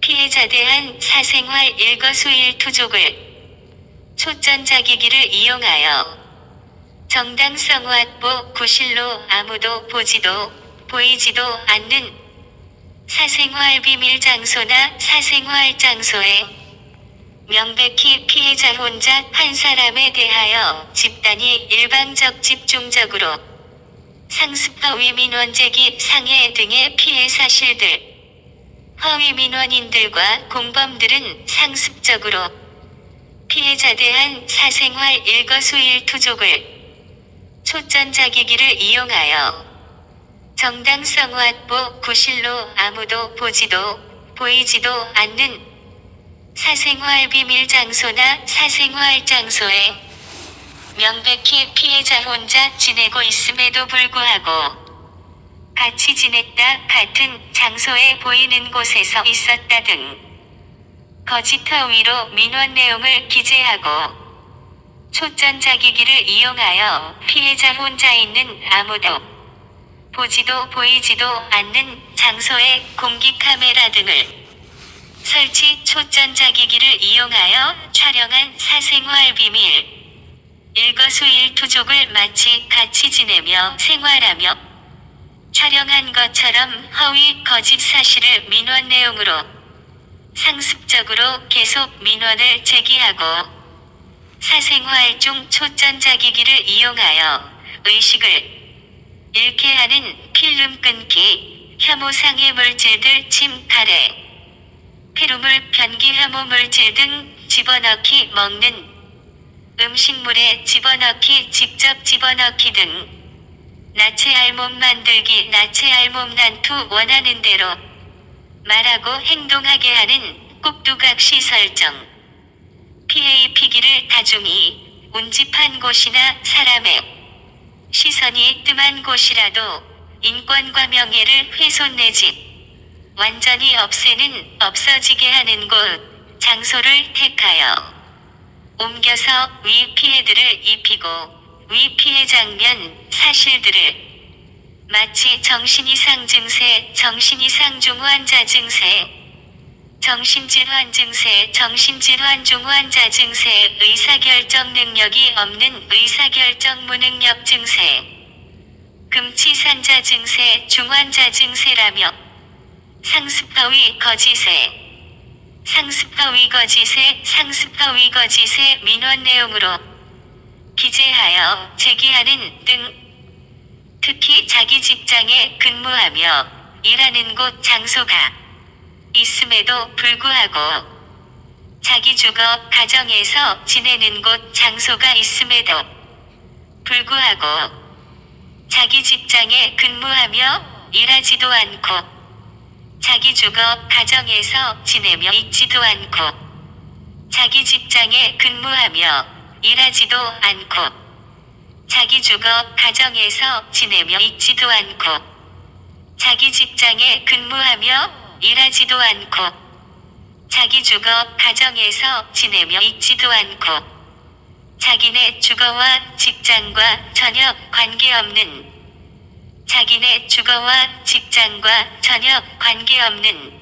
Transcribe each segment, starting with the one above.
피해자 대한 사생활 일거수일투족을 초전자기기를 이용하여 정당성 확보 구실로 아무도 보지도 보이지도 않는 사생활 비밀 장소나 사생활 장소에 명백히 피해자 혼자 한 사람에 대하여 집단이 일방적 집중적으로 상습 허위 민원 제기 상해 등의 피해 사실들, 허위 민원인들과 공범들은 상습적으로 피해자 대한 사생활 일거수일투족을 초전자기기를 이용하여 정당성 확보 구실로 아무도 보지도 보이지도 않는 사생활 비밀 장소나 사생활 장소에 명백히 피해자 혼자 지내고 있음에도 불구하고 같이 지냈다 같은 장소에 보이는 곳에서 있었다 등 거짓 허위로 민원 내용을 기재하고 초전자기기를 이용하여 피해자 혼자 있는 아무도 보지도 보이지도 않는 장소에 공기카메라 등을 설치 초전자기기를 이용하여 촬영한 사생활 비밀 일거수일투족을 마치 같이 지내며 생활하며 촬영한 것처럼 허위 거짓 사실을 민원 내용으로 상습적으로 계속 민원을 제기하고 사생활 중 초전자기기를 이용하여 의식을 잃게 하는 필름 끊기, 혐오상해 물질들 침, 가래, 피루물, 변기 혐오 물질 등 집어넣기 먹는 음식물에 집어넣기 직접 집어넣기 등 나체 알몸 만들기 나체 알몸 난투 원하는 대로 말하고 행동하게 하는 꼭두각시 설정 피해 피기를 다중이 운집한 곳이나 사람의 시선이 뜸한 곳이라도 인권과 명예를 훼손 내지 완전히 없애는 없어지게 하는 곳 장소를 택하여 옮겨서 위 피해들을 입히고 위 피해 장면 사실들을 마치 정신이상 증세 정신이상 중 환자 증세 정신질환 증세 정신질환 중 환자 증세 의사결정 능력이 없는 의사결정 무능력 증세 금치산자 증세 중환자 증세라며 상습허위 거짓에 상습허위 거짓에 상습허위 거짓의 민원 내용으로 기재하여 제기하는 등 특히 자기 직장에 근무하며 일하는 곳 장소가 있음에도 불구하고 자기 주거 가정에서 지내는 곳 장소가 있음에도 불구하고 자기 직장에 근무하며 일하지도 않고 자기 주거 가정에서 지내며 있지도 않고 자기 직장에 근무하며 일하지도 않고 자기 주거 가정에서 지내며 있지도 않고 자기 직장에 근무하며 일하지도 않고 자기 주거 가정에서 지내며 있지도 않고 자기네 주거와 직장과 전혀 관계없는 자기네 주거와 직장과 전혀 관계없는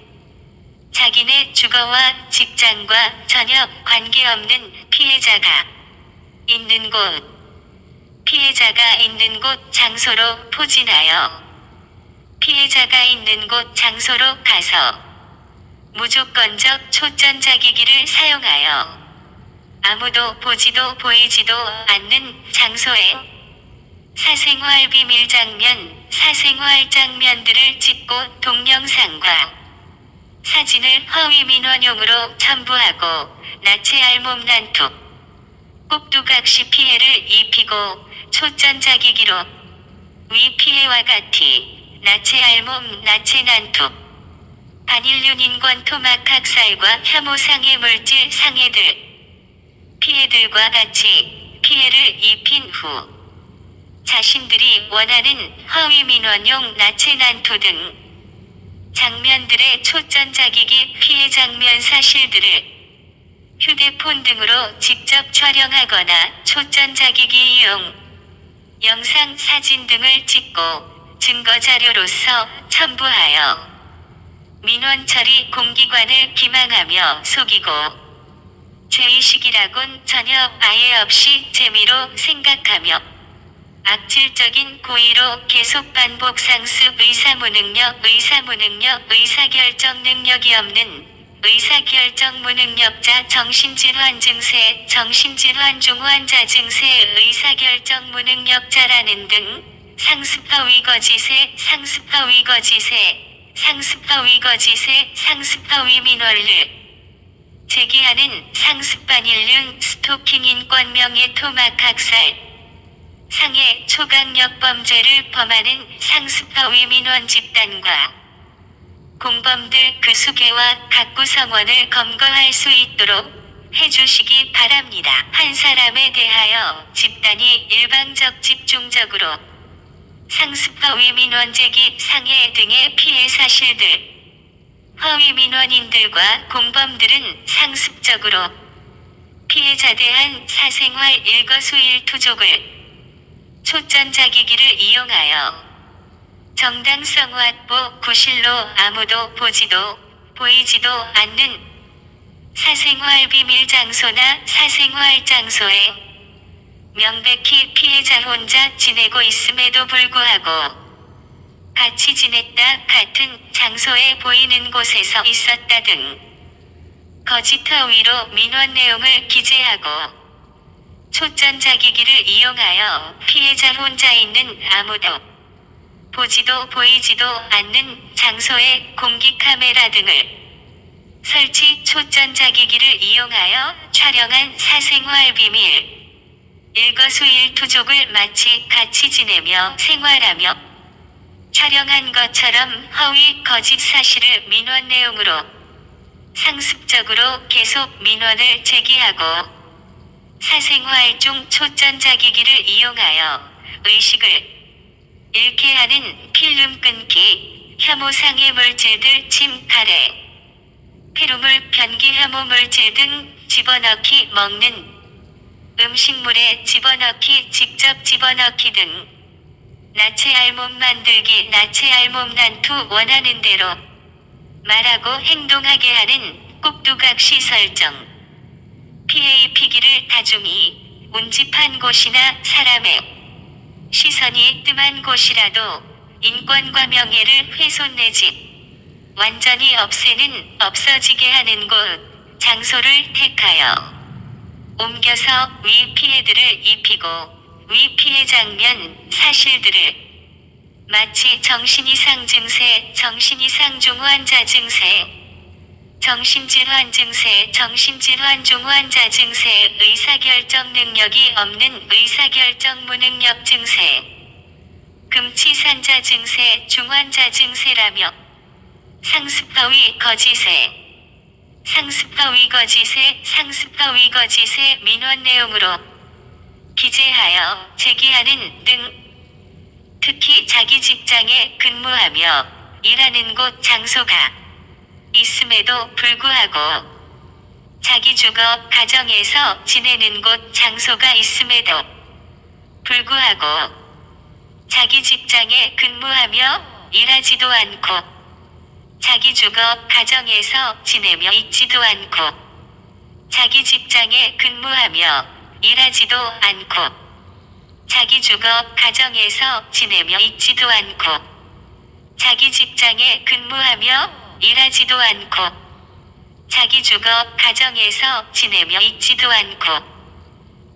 자기네 주거와 직장과 전혀 관계없는 피해자가 있는 곳 피해자가 있는 곳 장소로 포진하여 피해자가 있는 곳 장소로 가서 무조건적 초전자기기를 사용하여 아무도 보지도 보이지도 않는 장소에 사생활 비밀 장면, 사생활 장면들을 찍고 동영상과 사진을 허위 민원용으로 첨부하고 나체 알몸 난투, 꼭두각시 피해를 입히고 초전자기기로 위 피해와 같이 나체 알몸 나체 난투, 반인륜 인권 토막 학살과 혐오상해 물질 상해들, 피해들과 같이 피해를 입힌 후 자신들이 원하는 허위 민원용 나체 난투 등 장면들의 초전자기기 피해 장면 사실들을 휴대폰 등으로 직접 촬영하거나 초전자기기 이용 영상 사진 등을 찍고 증거자료로서 첨부하여 민원 처리 공기관을 기망하며 속이고 죄의식이라곤 전혀 아예 없이 재미로 생각하며 악질적인 고의로 계속 반복 상습 의사무능력, 의사결정 능력이 없는 의사결정 무능력자, 정신질환 증세, 정신질환 중환자 증세, 의사결정 무능력자라는 등 상습화 위거짓에 상습화 위민원을 제기하는 상습반일륜 스토킹 인권명예 토막 학살 상해 초강력 범죄를 범하는 상습화 위민원 집단과 공범들 그 수계와 각 구성원을 검거할 수 있도록 해주시기 바랍니다. 한 사람에 대하여 집단이 일방적 집중적으로 상습화 위민원 제기 상해 등의 피해 사실들 허위 민원인들과 공범들은 상습적으로 피해자 대한 사생활 일거수일투족을 초전자기기를 이용하여 정당성 확보 구실로 아무도 보이지도 않는 사생활 비밀 장소나 사생활 장소에 명백히 피해자 혼자 지내고 있음에도 불구하고 같이 지냈다 같은 장소에 보이는 곳에서 있었다 등 거짓 허위로 민원 내용을 기재하고 초전자기기를 이용하여 피해자 혼자 있는 아무도 보이지도 않는 장소에 공기 카메라 등을 설치 초전자기기를 이용하여 촬영한 사생활 비밀 일거수일투족을 마치 같이 지내며 생활하며 촬영한 것처럼 허위 거짓 사실을 민원 내용으로 상습적으로 계속 민원을 제기하고 사생활 중 초전자기기를 이용하여 의식을 잃게 하는 필름 끊기, 혐오상해 물질들 침, 가래, 폐루물, 변기 혐오 물질 등 집어넣기 먹는 음식물에 집어넣기 직접 집어넣기 등 나체 알몸 만들기 나체 알몸 난투 원하는 대로 말하고 행동하게 하는 꼭두각시 설정 피해 피기를 다중이 운집한 곳이나 사람의 시선이 뜸한 곳이라도 인권과 명예를 훼손 내지 완전히 없애는 없어지게 하는 곳 장소를 택하여 옮겨서 위 피해들을 입히고 위 피해 장면 사실들을 마치 정신이상 증세 정신이상 중환자 증세 정신질환 증세 정신질환 중환자 증세 의사결정 능력이 없는 의사결정 무능력 증세 금치산자 증세 중환자 증세라며 상습허위 거짓에 상습허위 거짓의 민원 내용으로 기재하여 제기하는 등 특히 자기 직장에 근무하며 일하는 곳 장소가 있음에도 불구하고 자기 주거 가정에서 지내는 곳 장소가 있음에도 불구하고 자기 직장에 근무하며 일하지도 않고 자기 주거 가정에서 지내며 있지도 않고 자기 직장에 근무하며 일하지도 않고 자기 주거 가정에서 지내며 있지도 않고 자기 직장에 근무하며 일하지도 않고 자기 주거 가정에서 지내며 있지도 않고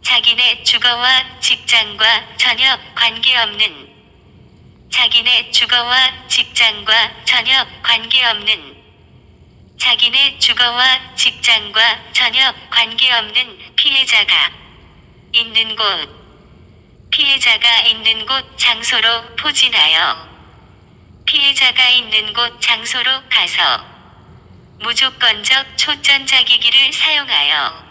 자기네 주거와 직장과 전혀 관계없는 자기네 주거와 직장과 전혀 관계없는 자기네 주거와 직장과 전혀 관계없는 피해자가 있는 곳 장소로 포진하여 피해자가 있는 곳 장소로 가서 무조건적 초전자기기를 사용하여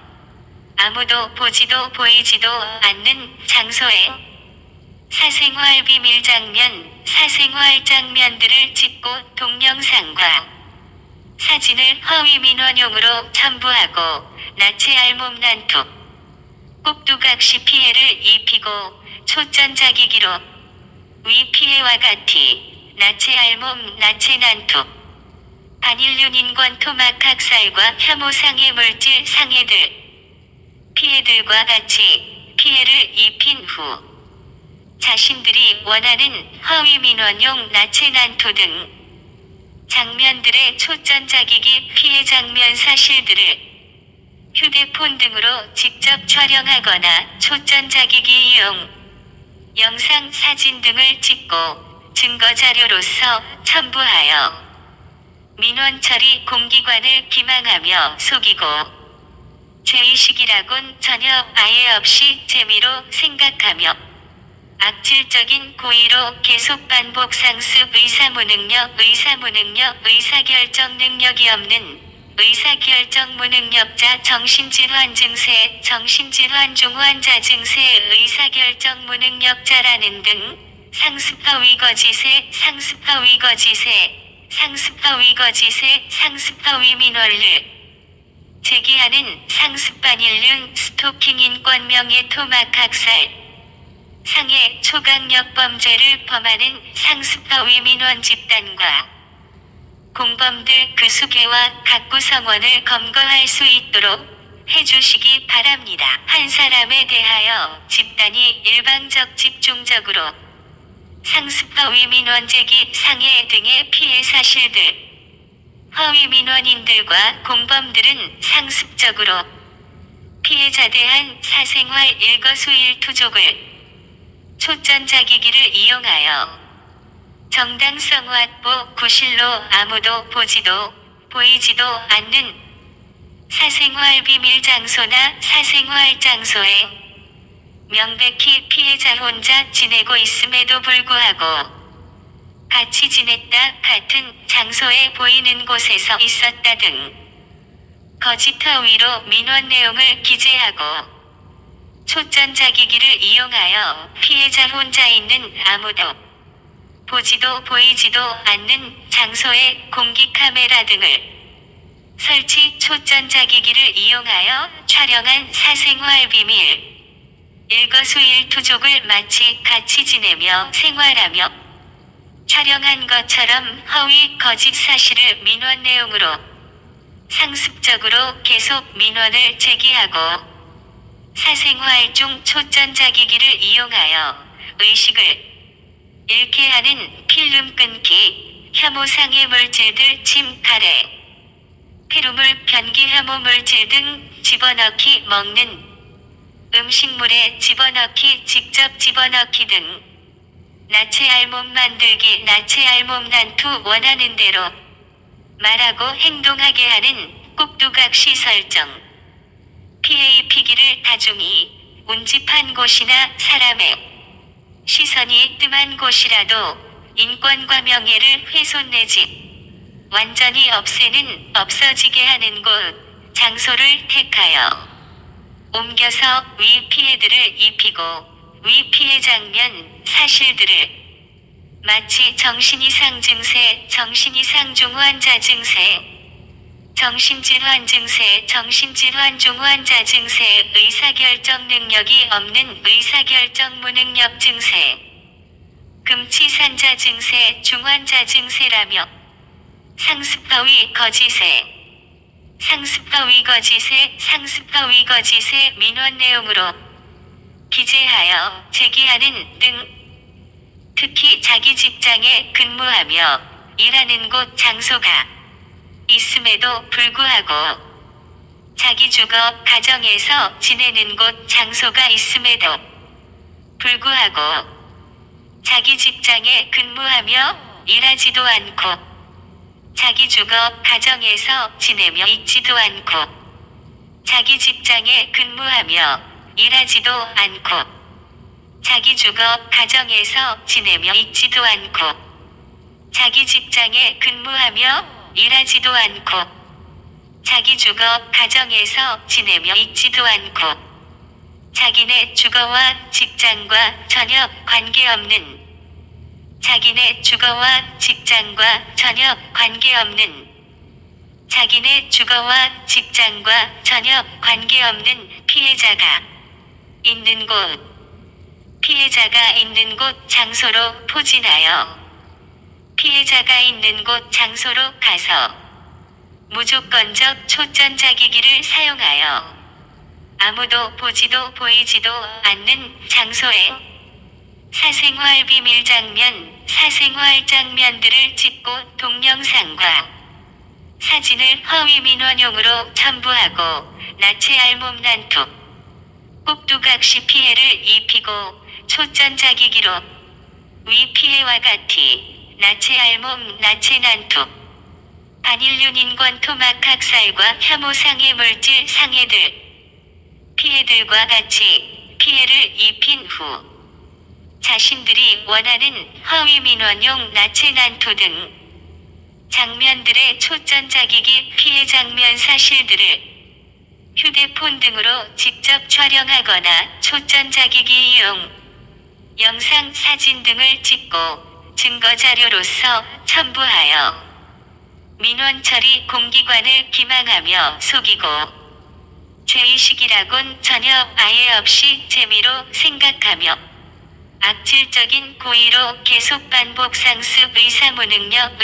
아무도 보이지도 않는 장소에 사생활 비밀 장면, 사생활 장면들을 찍고 동영상과 사진을 허위 민원용으로 첨부하고 나체 알몸 난투, 꼭두각시 피해를 입히고 초전자기기로 위 피해와 같이 나체 알몸 나체 난투, 반영 반인륜 인권 토막 학살과 혐오상해 물질 상해들 피해들과 같이 피해를 입힌 후 자신들이 원하는 허위 민원용 나체 난투 등 장면들의 초전자기기 피해 장면 사실들을 휴대폰 등으로 직접 촬영하거나 초전자기기 이용, 영상, 사진 등을 찍고 증거자료로서 첨부하여 민원 처리 공기관을 기망하며 속이고 죄의식이라곤 전혀 아예 없이 재미로 생각하며 악질적인 고의로 계속 반복 상습 의사결정 능력이 없는 의사결정 무능력자 정신질환 증세 정신질환 중환자 증세 의사결정 무능력자라는 등 상습화 위거짓에 상습화 위민원을 제기하는 상습반인륜 스토킹 인권 명예 토막 학살 상해 초강력 범죄를 범하는 상습화 위민원 집단과 공범들 그 수계와 각 구성원을 검거할 수 있도록 해주시기 바랍니다. 한 사람에 대하여 집단이 일방적 집중적으로 상습화 위민원 제기 상해 등의 피해 사실들 허위 민원인들과 공범들은 상습적으로 피해자 대한 사생활 일거수일투족을 초전자기기를 이용하여 정당성 확보 구실로 아무도 보이지도 않는 사생활 비밀 장소나 사생활 장소에 명백히 피해자 혼자 지내고 있음에도 불구하고 같이 지냈다 같은 장소에 보이는 곳에서 있었다 등 거짓 허위로 민원 내용을 기재하고 초전자기기를 이용하여 피해자 혼자 있는 아무도 보이지도 않는 장소에 공기카메라 등을 설치 초전자기기를 이용하여 촬영한 사생활 비밀 일거수일투족을 마치 같이 지내며 생활하며 촬영한 것처럼 허위 거짓 사실을 민원 내용으로 상습적으로 계속 민원을 제기하고 사생활 중 초전자기기를 이용하여 의식을 잃게 하는 필름 끊기, 혐오상해 물질들 침, 가래, 피루물, 변기 혐오 물질 등 집어넣기 먹는 음식물에 집어넣기 직접 집어넣기 등 나체 알몸 만들기 나체 알몸 난투 원하는 대로 말하고 행동하게 하는 꼭두각시 설정 피해 입히기를 다중이 운집한 곳이나 사람의 시선이 뜸한 곳이라도 인권과 명예를 훼손 내지 완전히 없애는 없어지게 하는 곳, 장소를 택하여 옮겨서 위 피해들을 입히고 위 피해 장면, 사실들을 마치 정신이상 증세, 정신이상 중환자 증세, 정신질환 증세, 정신질환 중환자 증세, 의사결정 능력이 없는 의사결정 무능력 증세, 금치산자 증세, 중환자 증세라며 상습허위 거짓에 상습허위 거짓의 민원 내용으로 기재하여 제기하는 등 특히 자기 직장에 근무하며 일하는 곳 장소가 있음에도 불구하고 자기 주거 가정에서 지내는 곳 장소가 있음에도 불구하고 자기 직장에 근무하며 일하지도 않고 자기 주거 가정에서 지내며 있지도 않고 자기 직장에 근무하며 일하지도 않고 자기 주거 가정에서 지내며 있지도 않고 자기 직장에 근무하며 일하지도 않고 자기 주거 가정에서 지내며 있지도 않고 자기네 주거와 직장과 전혀 관계없는 자기네 주거와 직장과 전혀 관계없는 자기네 주거와 직장과 전혀 관계없는 피해자가 있는 곳 장소로 포진하여 피해자가 있는 곳 장소로 가서 무조건적 초전자기기를 사용하여 아무도 보지도 보이지도 않는 장소에 사생활 비밀 장면, 사생활 장면들을 찍고 동영상과 사진을 허위 민원용으로 첨부하고 나체 알몸 난투, 꼭두각시 피해를 입히고 초전자기기로 위 피해와 같이 나체 알몸 나체 난투, 반인륜 인권 토막 학살과 혐오상해 물질 상해들, 피해들과 같이 피해를 입힌 후 자신들이 원하는 허위 민원용 나체 난투 등 장면들의 초전자기기 피해 장면 사실들을 휴대폰 등으로 직접 촬영하거나 초전자기기 이용 영상 사진 등을 찍고 증거자료로서 첨부하여 민원 처리 공기관을 기망하며 속이고 죄의식이라곤 전혀 아예 없이 재미로 생각하며 악질적인 고의로 계속 반복 상습 의사무능력,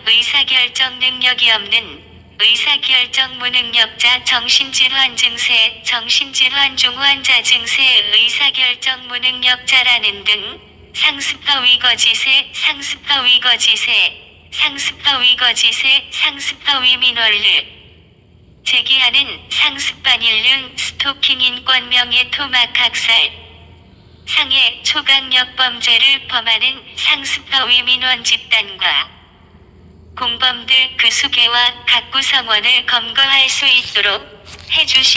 의사결정 능력이 없는 의사결정 무능력자, 정신질환 증세, 정신질환 중 환자 증세, 의사결정 무능력자라는 등 상습허 위거짓에 상습허 위거짓에 상습허 위거짓에 상습허 위민원을 제기하는 상습 반인륜 스토킹 인권 명예 토막 학살 상해 초강력 범죄를 범하는 상습허 위민원 집단과 공범들 그 수계와 각 구성원을 검거할 수 있도록 해주시